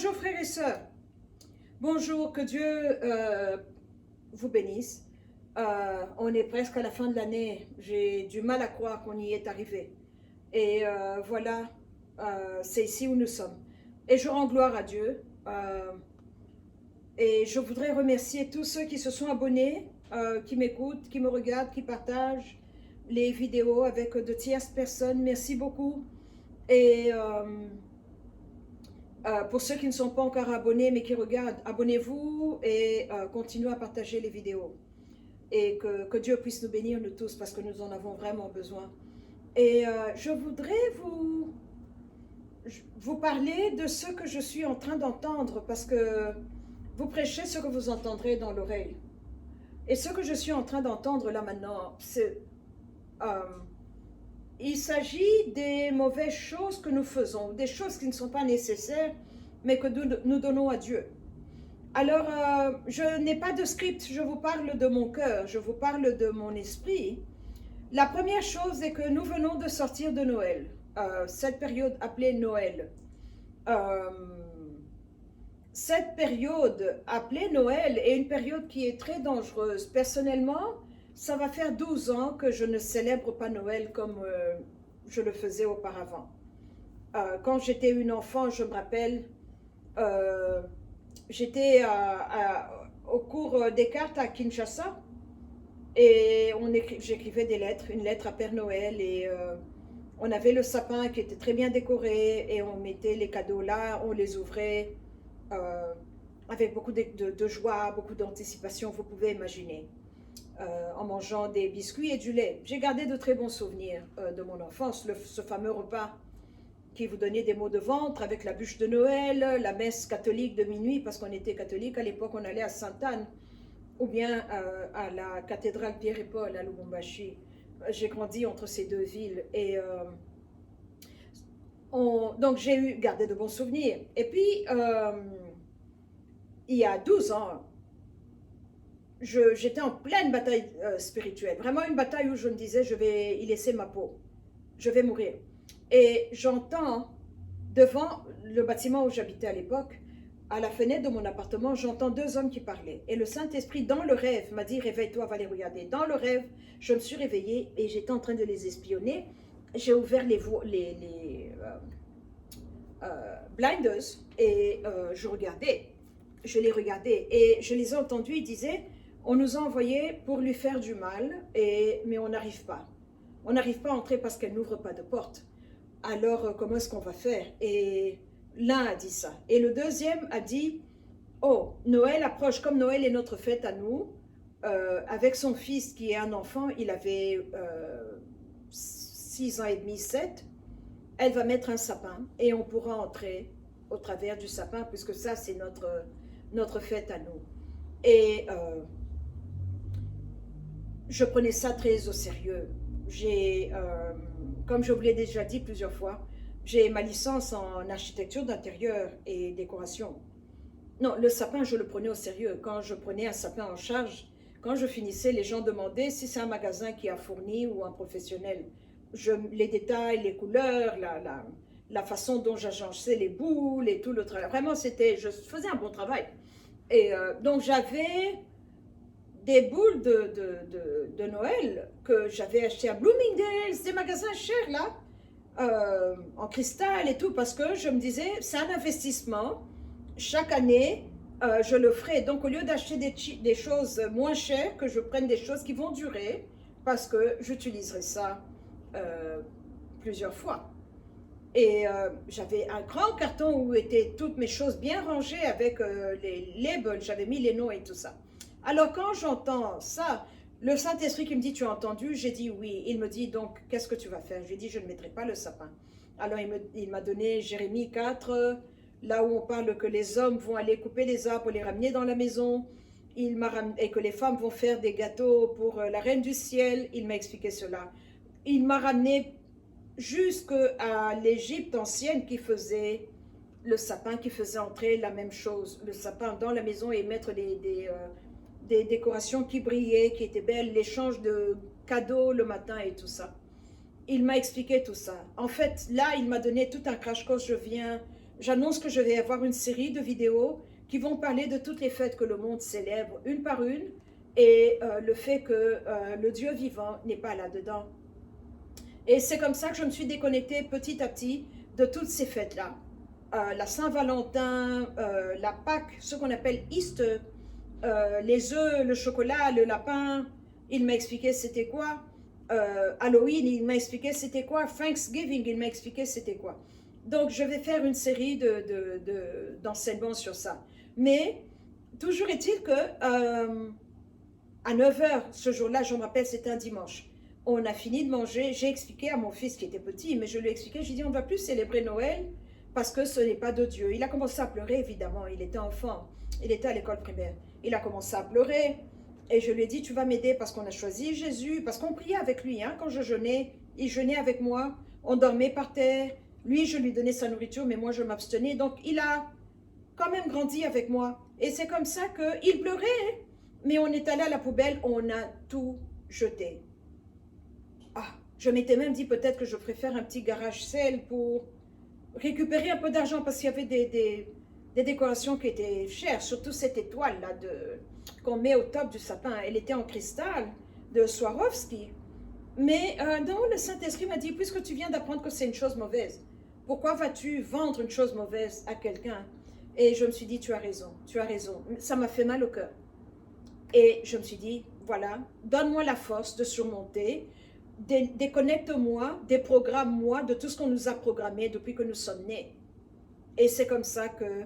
Bonjour frères et sœurs. Bonjour, que Dieu vous bénisse. On est presque à la fin de l'année. J'ai du mal à croire qu'on y est arrivé. Et voilà, c'est ici où nous sommes. Et je rends gloire à Dieu. Et je voudrais remercier tous ceux qui se sont abonnés, qui m'écoutent, qui me regardent, qui partagent les vidéos avec de tierces personnes. Merci beaucoup. Et pour ceux qui ne sont pas encore abonnés mais qui regardent, abonnez-vous et continuez à partager les vidéos. Et que Dieu puisse nous bénir, nous tous, parce que nous en avons vraiment besoin. Et je voudrais vous parler de ce que je suis en train d'entendre, parce que vous prêchez ce que vous entendrez dans l'oreille. Et ce que je suis en train d'entendre là maintenant, c'est... il s'agit des mauvaises choses que nous faisons, des choses qui ne sont pas nécessaires, mais que nous donnons à Dieu. Alors, je n'ai pas de script, je vous parle de mon cœur, je vous parle de mon esprit. La première chose est que nous venons de sortir de Noël, cette période appelée Noël. Cette période appelée Noël est une période qui est très dangereuse. Personnellement, ça va faire 12 ans que je ne célèbre pas Noël comme je le faisais auparavant. Quand j'étais une enfant, je me rappelle, j'étais au cours des cartes à Kinshasa et j'écrivais des lettres, une lettre à Père Noël, et on avait le sapin qui était très bien décoré et on mettait les cadeaux là, on les ouvrait avec beaucoup de joie, beaucoup d'anticipation, vous pouvez imaginer. En mangeant des biscuits et du lait. J'ai gardé de très bons souvenirs de mon enfance, ce fameux repas qui vous donnait des maux de ventre avec la bûche de Noël, la messe catholique de minuit, parce qu'on était catholique à l'époque, on allait à Sainte-Anne, ou bien à la cathédrale Pierre et Paul à Lubumbashi. J'ai grandi entre ces deux villes et donc j'ai gardé de bons souvenirs. Et puis, il y a 12 ans, j'étais en pleine bataille spirituelle, vraiment une bataille où je me disais, je vais y laisser ma peau, je vais mourir. Et j'entends, devant le bâtiment où j'habitais à l'époque, à la fenêtre de mon appartement, j'entends deux hommes qui parlaient. Et le Saint-Esprit, dans le rêve, m'a dit, réveille-toi, va les regarder. Dans le rêve, je me suis réveillée et j'étais en train de les espionner. J'ai ouvert les blinders et je les regardais. Et je les ai entendus, ils disaient, on nous a envoyés pour lui faire du mal, mais on n'arrive pas. On n'arrive pas à entrer parce qu'elle n'ouvre pas de porte. Alors, comment est-ce qu'on va faire? Et l'un a dit ça. Et le deuxième a dit, oh, Noël approche, comme Noël est notre fête à nous, avec son fils qui est un enfant, il avait 6 ans et demi, 7, elle va mettre un sapin et on pourra entrer au travers du sapin, puisque ça, c'est notre fête à nous. Et je prenais ça très au sérieux. Comme je vous l'ai déjà dit plusieurs fois, j'ai ma licence en architecture d'intérieur et décoration. Non, le sapin, je le prenais au sérieux. Quand je prenais un sapin en charge, quand je finissais, les gens demandaient si c'est un magasin qui a fourni ou un professionnel. Les détails, les couleurs, la façon dont j'agençais les boules et tout le travail. Vraiment, je faisais un bon travail. Et donc, j'avais des boules de Noël que j'avais achetées à Bloomingdale's, des magasins chers là, en cristal et tout, parce que je me disais, c'est un investissement, chaque année, je le ferai. Donc au lieu d'acheter des choses moins chères, que je prenne des choses qui vont durer, parce que j'utiliserai ça plusieurs fois. Et j'avais un grand carton où étaient toutes mes choses bien rangées avec les labels, j'avais mis les noms et tout ça. Alors quand j'entends ça, le Saint-Esprit qui me dit, tu as entendu? J'ai dit oui. Il me dit, donc, qu'est-ce que tu vas faire? J'ai dit, je ne mettrai pas le sapin. Alors il m'a donné Jérémie 4, là où on parle que les hommes vont aller couper les arbres pour les ramener dans la maison, et que les femmes vont faire des gâteaux pour la reine du ciel. Il m'a expliqué cela. Il m'a ramené jusqu'à l'Égypte ancienne qui faisait le sapin, qui faisait entrer la même chose, le sapin dans la maison et mettre des décorations qui brillaient, qui étaient belles, l'échange de cadeaux le matin et tout ça. Il m'a expliqué tout ça. En fait, là, il m'a donné tout un crash course. j'annonce que je vais avoir une série de vidéos qui vont parler de toutes les fêtes que le monde célèbre, une par une, et le fait que le Dieu vivant n'est pas là-dedans. Et c'est comme ça que je me suis déconnectée petit à petit de toutes ces fêtes-là. La Saint-Valentin, la Pâques, ce qu'on appelle Easter, les œufs, le chocolat, le lapin, il m'a expliqué c'était quoi. Halloween, il m'a expliqué c'était quoi. Thanksgiving, il m'a expliqué c'était quoi. Donc, je vais faire une série d'enseignements sur ça. Mais, toujours est-il que à 9 h, ce jour-là, je me rappelle, c'était un dimanche. On a fini de manger. J'ai expliqué à mon fils qui était petit, mais je lui ai expliqué, je lui ai dit, on ne va plus célébrer Noël parce que ce n'est pas de Dieu. Il a commencé à pleurer, évidemment. Il était enfant. Il était à l'école primaire. Il a commencé à pleurer. Et je lui ai dit, tu vas m'aider parce qu'on a choisi Jésus, parce qu'on priait avec lui. Hein, quand je jeûnais, il jeûnait avec moi. On dormait par terre. Lui, je lui donnais sa nourriture, mais moi, je m'abstenais. Donc, il a quand même grandi avec moi. Et c'est comme ça qu'il pleurait. Hein, mais on est allé à la poubelle, on a tout jeté. Ah, je m'étais même dit peut-être que je préfère un petit garage sale pour récupérer un peu d'argent parce qu'il y avait des décorations qui étaient chères, surtout cette étoile-là qu'on met au top du sapin. Elle était en cristal de Swarovski. Mais non, le Saint-Esprit m'a dit, puisque tu viens d'apprendre que c'est une chose mauvaise, pourquoi vas-tu vendre une chose mauvaise à quelqu'un? Et je me suis dit, tu as raison, tu as raison. Ça m'a fait mal au cœur. Et je me suis dit, voilà, donne-moi la force de surmonter, déconnecte-moi, déprogramme-moi de tout ce qu'on nous a programmé depuis que nous sommes nés. Et c'est comme ça que,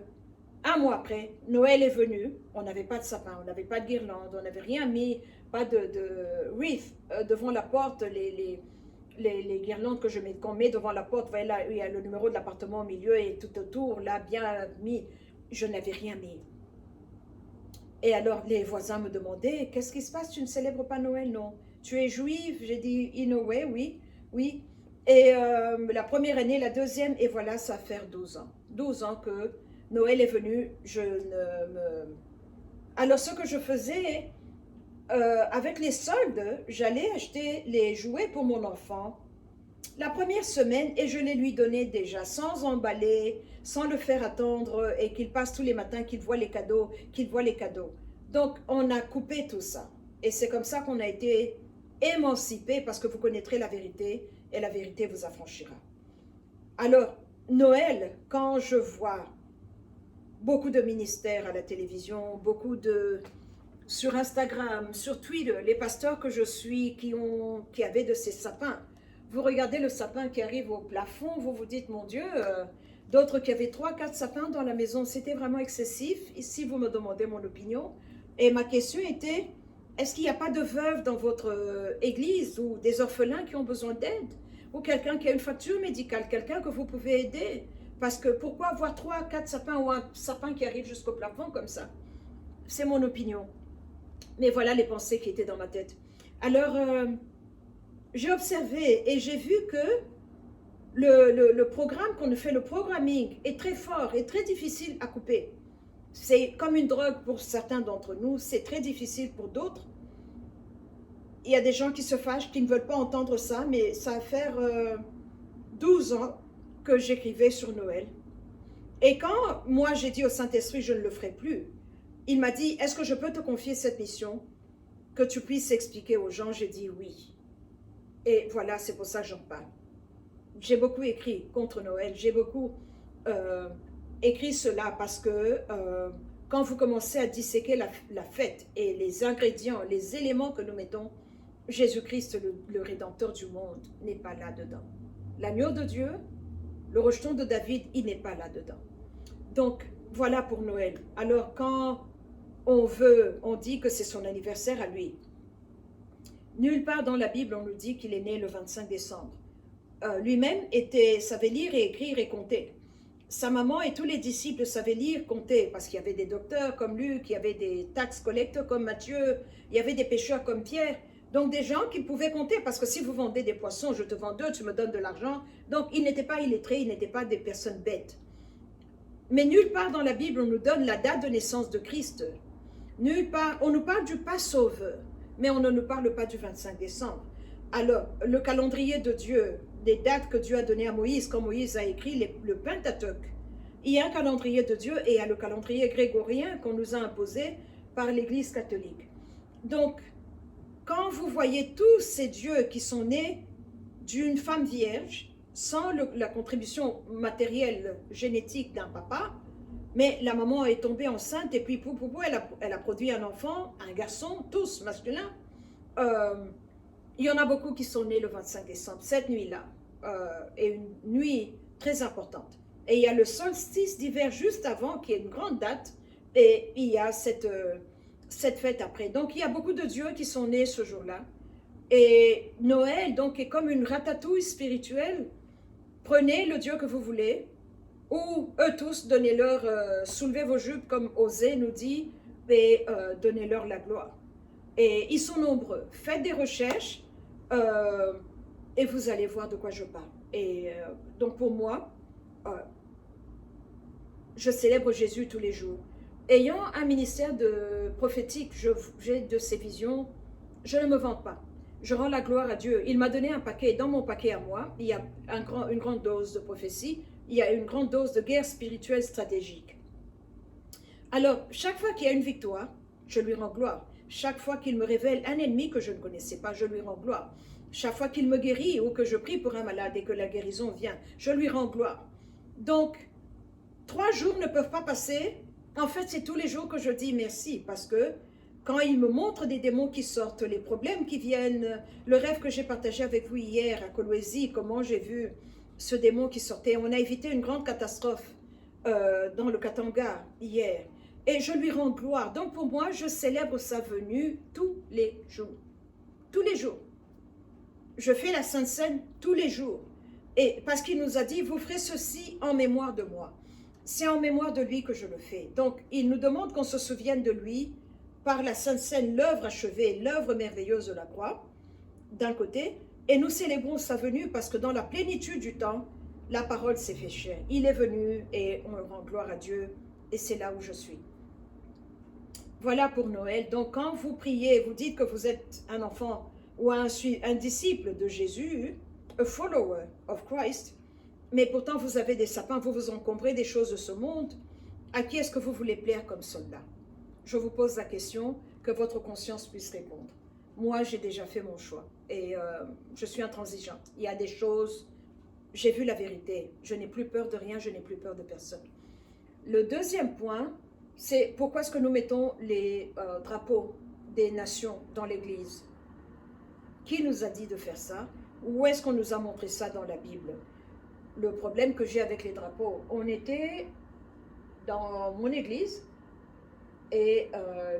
un mois après, Noël est venu, on n'avait pas de sapin, on n'avait pas de guirlande, on n'avait rien mis, pas de wreath devant la porte, les guirlandes qu'on met devant la porte, vous voyez là, il y a le numéro de l'appartement au milieu et tout autour, là, bien mis, je n'avais rien mis. Et alors, les voisins me demandaient, qu'est-ce qui se passe? Tu ne célèbres pas Noël? Non. Tu es juive? J'ai dit, in a way, oui, oui. Et la première année, la deuxième, et voilà, ça va faire 12 ans. 12 ans que Noël est venu, Alors, ce que je faisais, avec les soldes, j'allais acheter les jouets pour mon enfant la première semaine et je les lui donnais déjà sans emballer, sans le faire attendre et qu'il passe tous les matins, qu'il voit les cadeaux, qu'il voit les cadeaux. Donc, on a coupé tout ça. Et c'est comme ça qu'on a été émancipés parce que vous connaîtrez la vérité et la vérité vous affranchira. Alors, Noël, quand je vois beaucoup de ministères à la télévision, sur Instagram, sur Twitter, les pasteurs que je suis qui avaient de ces sapins, vous regardez le sapin qui arrive au plafond, vous vous dites, mon Dieu, d'autres qui avaient 3-4 sapins dans la maison, c'était vraiment excessif. Ici, vous me demandez mon opinion. Et ma question était, est-ce qu'il n'y a pas de veuves dans votre église ou des orphelins qui ont besoin d'aide? Ou quelqu'un qui a une facture médicale, quelqu'un que vous pouvez aider? Parce que pourquoi avoir 3-4 sapins ou un sapin qui arrive jusqu'au plafond comme ça? C'est mon opinion. Mais voilà les pensées qui étaient dans ma tête. Alors, j'ai observé et j'ai vu que le programme qu'on fait, le programming, est très fort et très difficile à couper. C'est comme une drogue pour certains d'entre nous, c'est très difficile pour d'autres. Il y a des gens qui se fâchent, qui ne veulent pas entendre ça, mais ça va faire 12 ans que j'écrivais sur Noël. Et quand moi j'ai dit au Saint-Esprit, je ne le ferai plus, il m'a dit, est-ce que je peux te confier cette mission, que tu puisses expliquer aux gens? J'ai dit oui. Et voilà, c'est pour ça que j'en parle. J'ai beaucoup écrit contre Noël, j'ai beaucoup écrit cela parce que quand vous commencez à disséquer la fête et les ingrédients, les éléments que nous mettons, Jésus-Christ, le Rédempteur du monde, n'est pas là-dedans. L'agneau de Dieu, le rejeton de David, il n'est pas là-dedans. Donc, voilà pour Noël. Alors, quand on dit que c'est son anniversaire à lui, nulle part dans la Bible on nous dit qu'il est né le 25 décembre. Lui-même savait lire et écrire et compter. Sa maman et tous les disciples savaient lire, compter, parce qu'il y avait des docteurs comme Luc, il y avait des tax collecteurs comme Matthieu, il y avait des pêcheurs comme Pierre. Donc des gens qui pouvaient compter, parce que si vous vendez des poissons, je te vends 2, tu me donnes de l'argent. Donc ils n'étaient pas illettrés, ils n'étaient pas des personnes bêtes. Mais nulle part dans la Bible on nous donne la date de naissance de Christ. Nulle part, on nous parle du Passover, mais on ne nous parle pas du 25 décembre. Alors, le calendrier de Dieu, les dates que Dieu a données à Moïse, quand Moïse a écrit le Pentateuque, Il y a un calendrier de Dieu et il y a le calendrier grégorien qu'on nous a imposé par l'Église catholique. Donc, quand vous voyez tous ces dieux qui sont nés d'une femme vierge, sans la contribution matérielle génétique d'un papa, mais la maman est tombée enceinte et puis elle a produit un enfant, un garçon, tous masculins. Il y en a beaucoup qui sont nés le 25 décembre, cette nuit-là, est une nuit très importante. Et il y a le solstice d'hiver juste avant, qui est une grande date, et il y a cette fête après. Donc il y a beaucoup de dieux qui sont nés ce jour-là. Et Noël, donc, est comme une ratatouille spirituelle. Prenez le Dieu que vous voulez, ou eux tous, donnez-leur, soulevez vos jupes comme Osée nous dit, et donnez-leur la gloire. Et ils sont nombreux. Faites des recherches et vous allez voir de quoi je parle. Et donc pour moi, je célèbre Jésus tous les jours. Ayant un ministère de prophétique, j'ai de ces visions, je ne me vante pas. Je rends la gloire à Dieu. Il m'a donné un paquet. Dans mon paquet à moi, il y a une grande dose de prophétie, il y a une grande dose de guerre spirituelle stratégique. Alors, chaque fois qu'il y a une victoire, je lui rends gloire. Chaque fois qu'il me révèle un ennemi que je ne connaissais pas, je lui rends gloire. Chaque fois qu'il me guérit ou que je prie pour un malade et que la guérison vient, je lui rends gloire. Donc, 3 jours ne peuvent pas passer. En fait, c'est tous les jours que je dis merci parce que quand il me montre des démons qui sortent, les problèmes qui viennent, le rêve que j'ai partagé avec vous hier à Kolwezi, comment j'ai vu ce démon qui sortait. On a évité une grande catastrophe dans le Katanga hier. Et je lui rends gloire. Donc pour moi, je célèbre sa venue tous les jours. Tous les jours. Je fais la Sainte Seine tous les jours. Et parce qu'il nous a dit, vous ferez ceci en mémoire de moi. C'est en mémoire de lui que je le fais. Donc il nous demande qu'on se souvienne de lui par la Sainte Seine, l'œuvre achevée, l'œuvre merveilleuse de la croix, d'un côté, et nous célébrons sa venue parce que dans la plénitude du temps, la parole s'est fait chair. Il est venu et on rend gloire à Dieu et c'est là où je suis. Voilà pour Noël. Donc quand vous priez, vous dites que vous êtes un enfant ou un disciple de Jésus, a follower of Christ, mais pourtant vous avez des sapins, vous vous encombrez des choses de ce monde, à qui est-ce que vous voulez plaire comme soldat? Je vous pose la question, que votre conscience puisse répondre. Moi, j'ai déjà fait mon choix et je suis intransigeante. Il y a des choses, j'ai vu la vérité. Je n'ai plus peur de rien, je n'ai plus peur de personne. Le deuxième point, c'est pourquoi est-ce que nous mettons les drapeaux des nations dans l'Église? Qui nous a dit de faire ça? Où est-ce qu'on nous a montré ça dans la Bible? Le problème que j'ai avec les drapeaux, on était dans mon église, et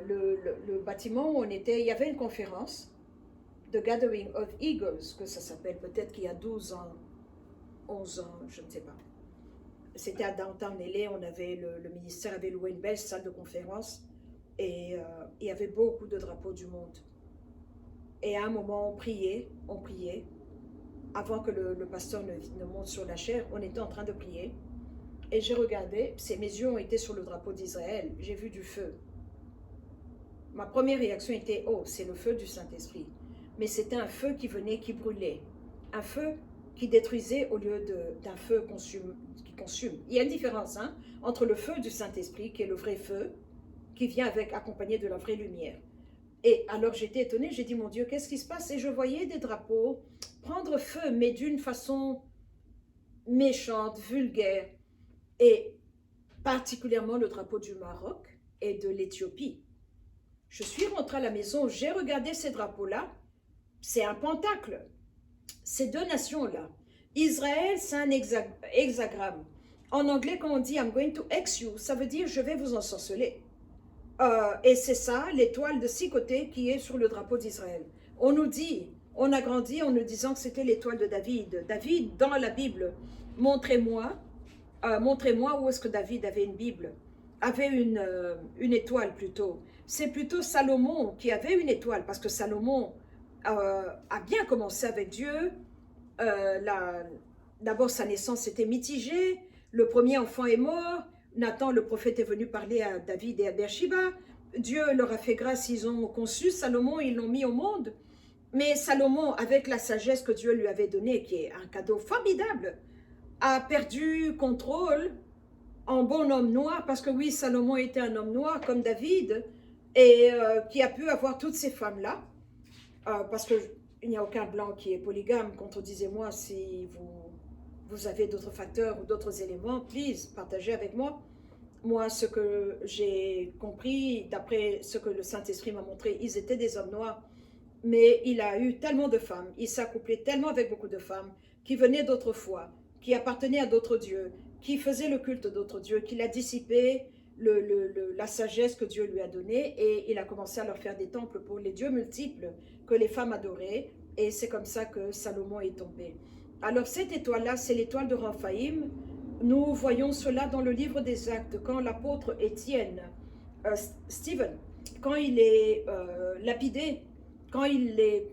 le bâtiment où on était, il y avait une conférence, The Gathering of Eagles, que ça s'appelle, peut-être qu'il y a 12 ans, 11 ans, je ne sais pas. C'était à Downtown LA, le ministère avait loué une belle salle de conférence, et il y avait beaucoup de drapeaux du monde. Et à un moment, on priait, avant que le pasteur ne monte sur la chaire, on était en train de prier, et j'ai regardé, mes yeux ont été sur le drapeau d'Israël, j'ai vu du feu. Ma première réaction était, oh, c'est le feu du Saint-Esprit. Mais c'était un feu qui venait, qui brûlait. Un feu qui détruisait au lieu d'un feu qui consume. Il y a une différence entre le feu du Saint-Esprit, qui est le vrai feu, qui vient accompagné de la vraie lumière. Et alors j'étais étonnée, j'ai dit, mon Dieu, qu'est-ce qui se passe? Et je voyais des drapeaux prendre feu, mais d'une façon méchante, vulgaire. Et particulièrement le drapeau du Maroc et de l'Éthiopie. Je suis rentrée à la maison, j'ai regardé ces drapeaux-là, c'est un pentacle. Ces deux nations-là, Israël, c'est un hexagramme. En anglais, quand on dit « I'm going to hex you », ça veut dire « je vais vous ensorceler ». Et c'est ça, l'étoile de 6 côtés qui est sur le drapeau d'Israël. On a grandi en nous disant que c'était l'étoile de David. David, dans la Bible, montrez-moi où est-ce que David avait une Bible, avait une étoile plutôt. C'est plutôt Salomon qui avait une étoile, parce que Salomon a bien commencé avec Dieu. D'abord, sa naissance était mitigée, le premier enfant est mort, Nathan, le prophète, est venu parler à David et à Beersheba, Dieu leur a fait grâce, ils ont conçu Salomon, ils l'ont mis au monde. Mais Salomon, avec la sagesse que Dieu lui avait donnée, qui est un cadeau formidable, a perdu contrôle en bon homme noir, parce que oui, Salomon était un homme noir comme David, et qui a pu avoir toutes ces femmes-là, parce qu'il n'y a aucun blanc qui est polygame. Contredisez-moi si vous avez d'autres facteurs ou d'autres éléments, please, partagez avec moi. Moi, ce que j'ai compris, d'après ce que le Saint-Esprit m'a montré, ils étaient des hommes noirs, mais il a eu tellement de femmes, il s'est accouplé tellement avec beaucoup de femmes, qui venaient d'autres foi, qui appartenaient à d'autres dieux, qui faisaient le culte d'autres dieux, qu'il a dissipé la sagesse que Dieu lui a donnée, et il a commencé à leur faire des temples pour les dieux multiples que les femmes adoraient, et c'est comme ça que Salomon est tombé. Alors cette étoile-là, c'est l'étoile de Raphaïm. Nous voyons cela dans le livre des Actes, quand l'apôtre Étienne, Stephen, quand il est lapidé, quand il est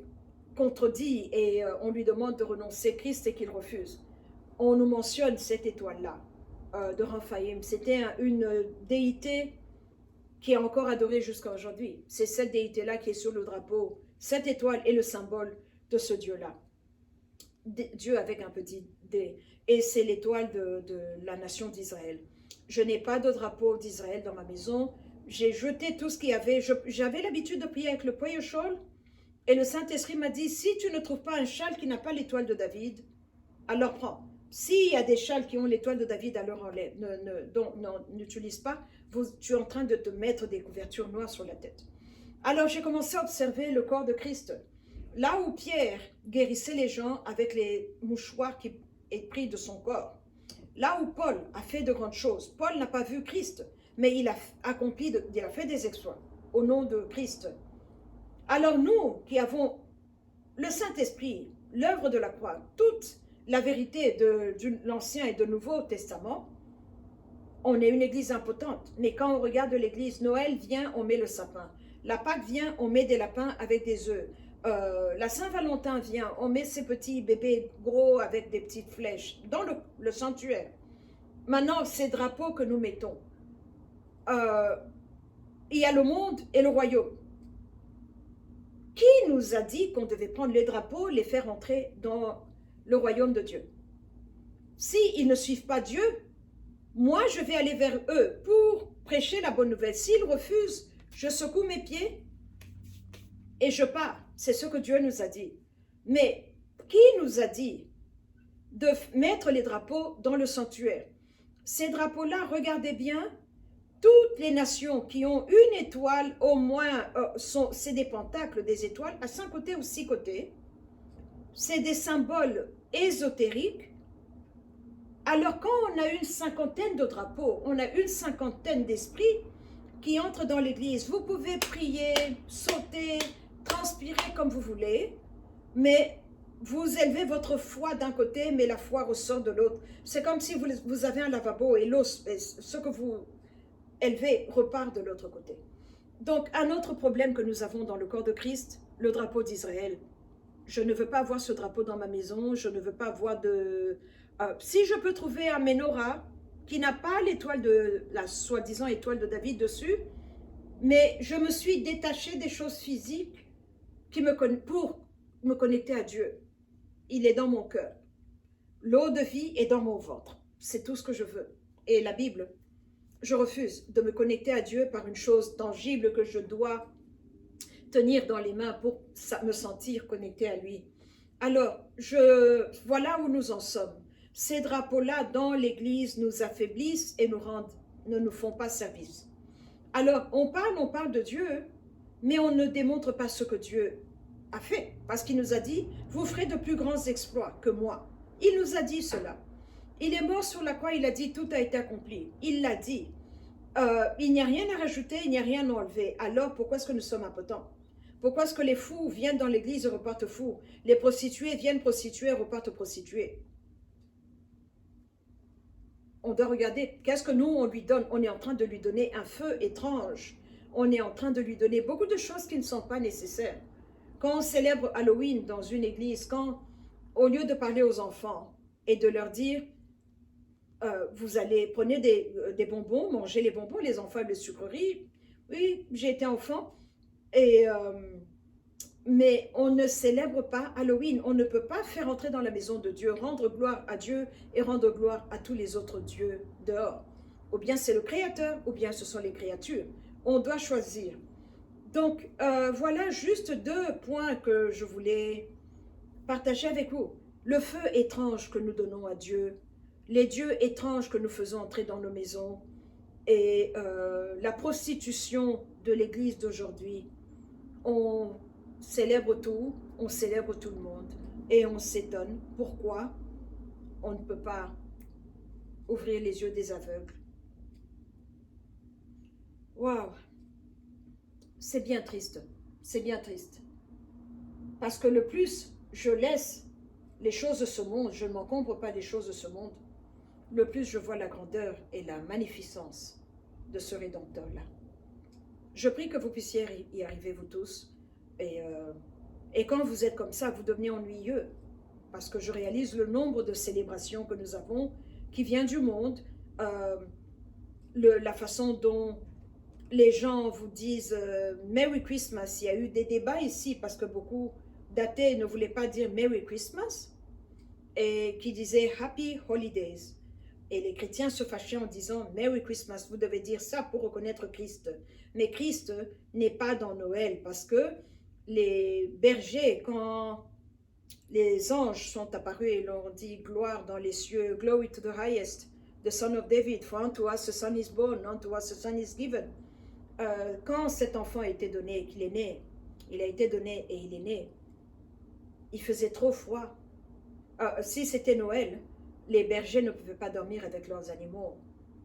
contredit et on lui demande de renoncer Christ et qu'il refuse, on nous mentionne cette étoile-là de Raphaïm. C'était une déité qui est encore adorée jusqu'à aujourd'hui. C'est cette déité-là qui est sur le drapeau. Cette étoile est le symbole de ce Dieu-là. Dieu avec un petit D. Et c'est l'étoile de la nation d'Israël. Je n'ai pas de drapeau d'Israël dans ma maison. J'ai jeté tout ce qu'il y avait. J'avais l'habitude de prier avec le prayer shawl. Et le Saint-Esprit m'a dit, si tu ne trouves pas un châle qui n'a pas l'étoile de David, alors prends. S'il y a des châles qui ont l'étoile de David, alors enlève. N'utilise pas. Tu es en train de te mettre des couvertures noires sur la tête. Alors j'ai commencé à observer le corps de Christ. Là où Pierre guérissait les gens avec les mouchoirs qui est pris de son corps, là où Paul a fait de grandes choses, Paul n'a pas vu Christ, mais il a fait des exploits au nom de Christ. Alors nous qui avons le Saint-Esprit, l'œuvre de la croix, toute la vérité de l'Ancien et de Nouveau Testament, on est une église impotente. Mais quand on regarde l'église, Noël vient, on met le sapin. La Pâque vient, on met des lapins avec des œufs. La Saint-Valentin vient, on met ces petits bébés gros avec des petites flèches dans le sanctuaire. Maintenant, ces drapeaux que nous mettons, il y a le monde et le royaume. Qui nous a dit qu'on devait prendre les drapeaux, les faire entrer dans le royaume de Dieu? S'ils ne suivent pas Dieu, moi je vais aller vers eux pour prêcher la bonne nouvelle. S'ils refusent, je secoue mes pieds et je pars. C'est ce que Dieu nous a dit. Mais qui nous a dit de mettre les drapeaux dans le sanctuaire? Ces drapeaux-là, regardez bien, toutes les nations qui ont une étoile au moins, c'est des pentacles, des étoiles à 5 côtés ou 6 côtés. C'est des symboles ésotériques. Alors quand on a une cinquantaine de drapeaux, on a une cinquantaine d'esprits qui entrent dans l'église. Vous pouvez prier, sauter, transpirer comme vous voulez, mais vous élevez votre foi d'un côté, mais la foi ressort de l'autre. C'est comme si vous avez un lavabo et l'eau, ce que vous élevez repart de l'autre côté. Donc, un autre problème que nous avons dans le corps de Christ, le drapeau d'Israël. Je ne veux pas avoir ce drapeau dans ma maison, je ne veux pas avoir de... si je peux trouver un menorah qui n'a pas l'étoile de la soi-disant étoile de David dessus, mais je me suis détachée des choses physiques pour me connecter à Dieu. Il est dans mon cœur. L'eau de vie est dans mon ventre. C'est tout ce que je veux. Et la Bible, je refuse de me connecter à Dieu par une chose tangible que je dois tenir dans les mains pour me sentir connecté à lui. Alors, voilà où nous en sommes. Ces drapeaux-là dans l'Église nous affaiblissent et ne nous font pas service. Alors, on parle de Dieu, mais on ne démontre pas ce que Dieu a fait. Parce qu'il nous a dit, vous ferez de plus grands exploits que moi. Il nous a dit cela. Il est mort sur la croix, il a dit, tout a été accompli. Il l'a dit. Il n'y a rien à rajouter, il n'y a rien à enlever. Alors, pourquoi est-ce que nous sommes impotents? Pourquoi est-ce que les fous viennent dans l'église et repartent fous? Les prostituées viennent prostituer et repartent prostituées. On doit regarder, qu'est-ce que nous, on lui donne? On est en train de lui donner un feu étrange. On est en train de lui donner beaucoup de choses qui ne sont pas nécessaires. Quand on célèbre Halloween dans une église, au lieu de parler aux enfants et de leur dire, vous allez, prenez des bonbons, mangez les bonbons, les enfants aiment les sucreries. Oui, j'ai été enfant. Mais on ne célèbre pas Halloween. On ne peut pas faire entrer dans la maison de Dieu, rendre gloire à Dieu et rendre gloire à tous les autres dieux dehors. ou bien c'est le Créateur, ou bien ce sont les créatures. On doit choisir. Donc, voilà juste 2 points que je voulais partager avec vous. Le feu étrange que nous donnons à Dieu, les dieux étranges que nous faisons entrer dans nos maisons, et la prostitution de l'Église d'aujourd'hui. On célèbre tout, on célèbre tout le monde, et on s'étonne pourquoi on ne peut pas ouvrir les yeux des aveugles. Waouh! C'est bien triste, c'est bien triste. Parce que le plus je laisse les choses de ce monde, je ne m'encombre pas des choses de ce monde, le plus je vois la grandeur et la magnificence de ce Rédempteur-là. Je prie que vous puissiez y arriver, vous tous. Et quand vous êtes comme ça, vous devenez ennuyeux. Parce que je réalise le nombre de célébrations que nous avons qui vient du monde. La façon dont les gens vous disent Merry Christmas. Il y a eu des débats ici parce que beaucoup d'athées ne voulaient pas dire Merry Christmas et qui disaient Happy Holidays. Et les chrétiens se fâchaient en disant Merry Christmas, vous devez dire ça pour reconnaître Christ. Mais Christ n'est pas dans Noël parce que les bergers, quand les anges sont apparus et leur ont dit gloire dans les cieux, glory to the highest, the son of David, for unto us a son is born, unto us a son is given. Quand cet enfant a été donné, qu'il est né, il a été donné et il est né, il faisait trop froid. Si c'était Noël, les bergers ne pouvaient pas dormir avec leurs animaux.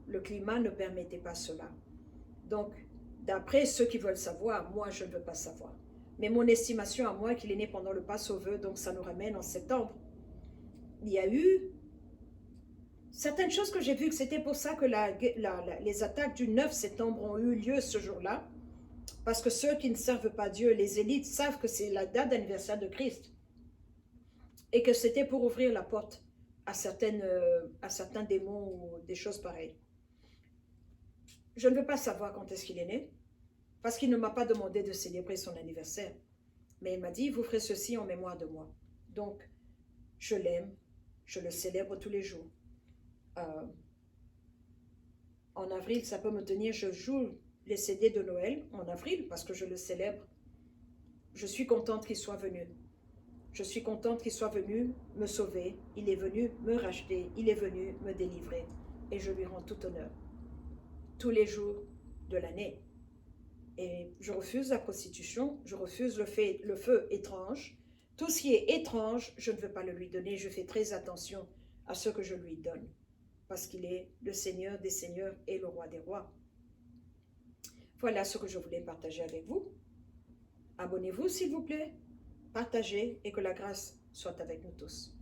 Le climat ne permettait pas cela. Donc, d'après ceux qui veulent savoir, moi, je ne veux pas savoir. Mais mon estimation à moi, qu'il est né pendant le Passover, donc ça nous ramène en septembre. Il y a eu certaines choses que j'ai vues, que c'était pour ça que les attaques du 9 septembre ont eu lieu ce jour-là. Parce que ceux qui ne servent pas Dieu, les élites, savent que c'est la date d'anniversaire de Christ. Et que c'était pour ouvrir la porte à certains démons ou des choses pareilles. Je ne veux pas savoir quand est-ce qu'il est né, parce qu'il ne m'a pas demandé de célébrer son anniversaire. Mais il m'a dit, vous ferez ceci en mémoire de moi. Donc, je l'aime, je le célèbre tous les jours. En avril, ça peut me tenir, je joue les CD de Noël en avril, parce que je le célèbre. Je suis contente qu'il soit venu. Je suis contente qu'il soit venu me sauver. Il est venu me racheter. Il est venu me délivrer. Et je lui rends tout honneur. Tous les jours de l'année. Et je refuse la prostitution. Je refuse le feu étrange. Tout ce qui est étrange, je ne veux pas le lui donner. Je fais très attention à ce que je lui donne. Parce qu'il est le Seigneur des seigneurs et le roi des rois. Voilà ce que je voulais partager avec vous. Abonnez-vous s'il vous plaît. Partagez et que la grâce soit avec nous tous.